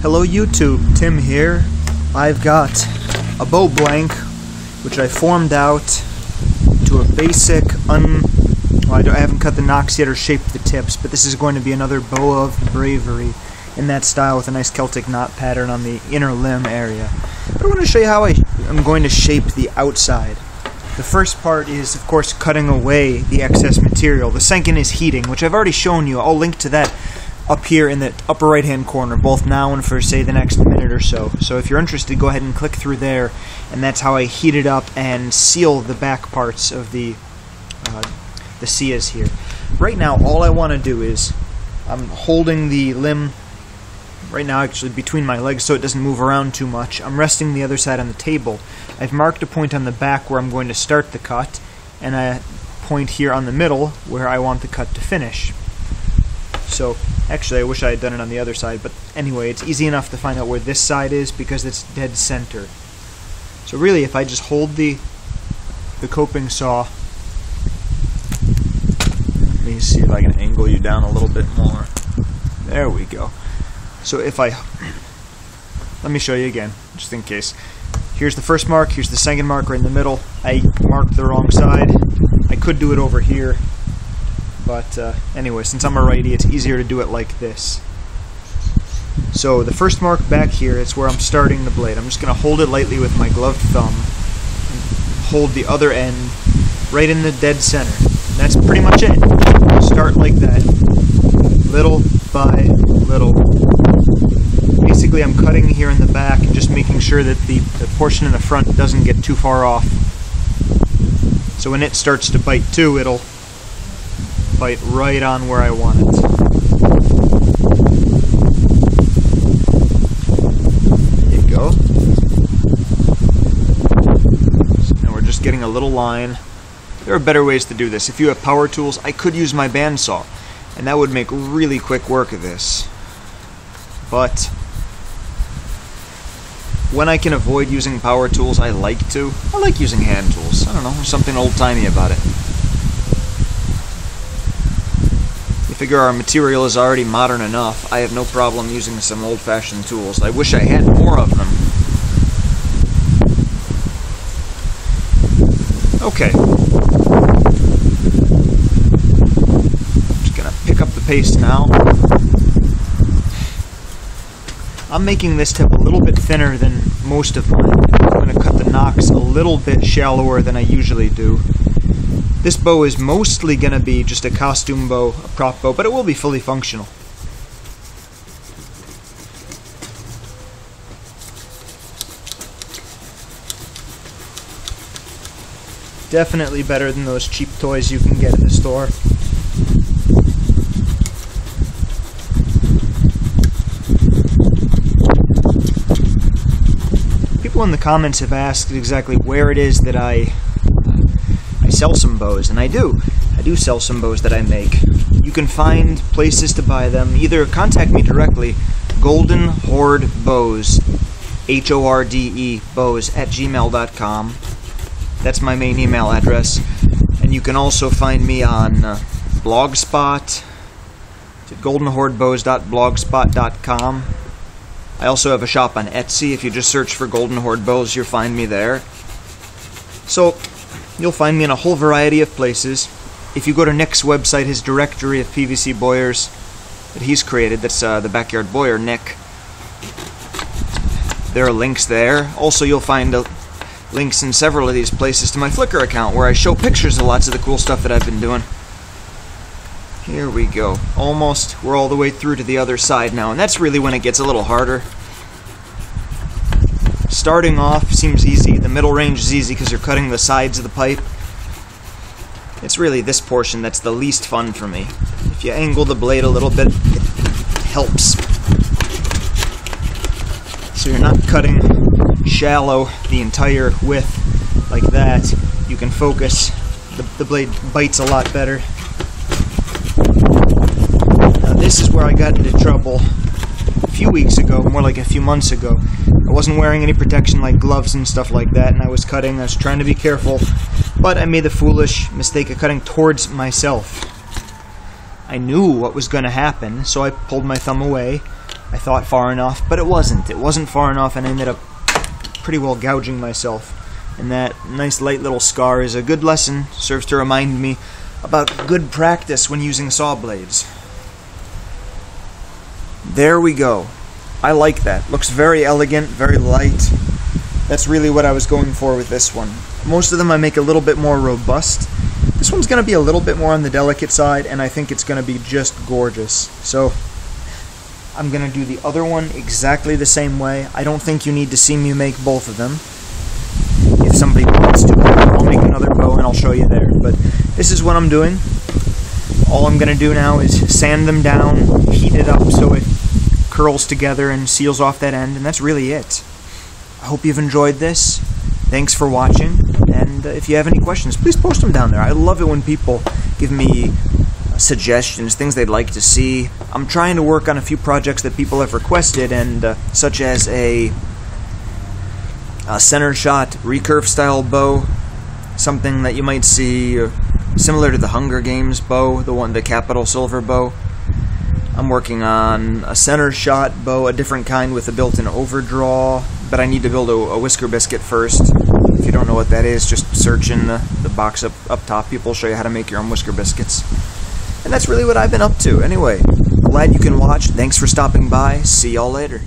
Hello YouTube, Tim here. I've got a bow blank which I formed out to a basic I haven't cut the nocks yet or shaped the tips, but this is going to be another bow of bravery in that style with a nice Celtic knot pattern on the inner limb area. But I want to show you how I'm going to shape the outside. The first part is, of course, cutting away the excess material. The second is heating, which I've already shown you. I'll link to that up here in the upper right hand corner, both now and for, say, the next minute or so. So if you're interested, go ahead and click through there, and that's how I heat it up and seal the back parts of the Siyahs here. Right now, all I want to do is, I'm holding the limb right now actually between my legs so it doesn't move around too much. I'm resting the other side on the table. I've marked a point on the back where I'm going to start the cut, and a point here on the middle where I want the cut to finish. So, actually I wish I had done it on the other side, but anyway, it's easy enough to find out where this side is because it's dead center. So really, if I just hold the coping saw, let me see if I can angle you down a little bit more. There we go. So if let me show you again, just in case. Here's the first mark, here's the second mark right in the middle. I marked the wrong side. I could do it over here. But anyway, since I'm a righty, it's easier to do it like this. So the first mark back here is where I'm starting the blade. I'm just going to hold it lightly with my gloved thumb and hold the other end right in the dead center. And that's pretty much it. Start like that, little by little. Basically, I'm cutting here in the back and just making sure that the portion in the front doesn't get too far off. So when it starts to bite too, it'll bite right on where I want it. There you go. So now we're just getting a little line. There are better ways to do this. If you have power tools, I could use my bandsaw, and that would make really quick work of this. But when I can avoid using power tools, I like using hand tools. I don't know, there's something old-timey about it. Figure our material is already modern enough. I have no problem using some old-fashioned tools. I wish I had more of them. Okay. Just gonna pick up the pace now. I'm making this tip a little bit thinner than most of mine. I'm going to cut the nocks a little bit shallower than I usually do. This bow is mostly going to be just a costume bow, a prop bow, but it will be fully functional. Definitely better than those cheap toys you can get at the store. People in the comments have asked exactly where it is that I sell some bows, and I do sell some bows that I make. You can find places to buy them. Either contact me directly, Golden Horde Bows, HORDE bows @gmail.com. That's my main email address. And you can also find me on Blogspot, goldenhordebows.blogspot.com. I also have a shop on Etsy. If you just search for Golden Horde Bows, you'll find me there. So you'll find me in a whole variety of places. If you go to Nick's website, his directory of PVC bowyers that he's created, that's the Backyard Bowyer, Nick, there are links there. Also, you'll find links in several of these places to my Flickr account, where I show pictures of lots of the cool stuff that I've been doing. Here we go. Almost. We're all the way through to the other side now, and that's really when it gets a little harder. Starting off seems easy. The middle range is easy because you're cutting the sides of the pipe. It's really this portion that's the least fun for me. If you angle the blade a little bit, it helps. So you're not cutting shallow the entire width like that. You can focus. The blade bites a lot better. Now this is where I got into trouble a few weeks ago, more like a few months ago. I wasn't wearing any protection like gloves and stuff like that, and I was trying to be careful, but I made the foolish mistake of cutting towards myself. I knew what was going to happen, so I pulled my thumb away, I thought far enough, but it wasn't. It wasn't far enough, and I ended up pretty well gouging myself. And that nice light little scar is a good lesson, serves to remind me about good practice when using saw blades. There we go. I like that. Looks very elegant, very light. That's really what I was going for with this one. Most of them I make a little bit more robust. This one's going to be a little bit more on the delicate side, and I think it's going to be just gorgeous. So I'm going to do the other one exactly the same way. I don't think you need to see me make both of them. If somebody wants to, I'll make another bow and I'll show you there. But this is what I'm doing. All I'm going to do now is sand them down, heat it up so it curls together and seals off that end, and that's really it. I hope you've enjoyed this. Thanks for watching, and if you have any questions, please post them down there. I love it when people give me suggestions, things they'd like to see. I'm trying to work on a few projects that people have requested, and such as a center shot recurve style bow, something that you might see similar to the Hunger Games bow, the Capital Silver bow. I'm working on a center shot bow, a different kind with a built-in overdraw, but I need to build a whisker biscuit first. If you don't know what that is, just search in the box up top. People will show you how to make your own whisker biscuits. And that's really what I've been up to. Anyway, glad you can watch. Thanks for stopping by. See y'all later.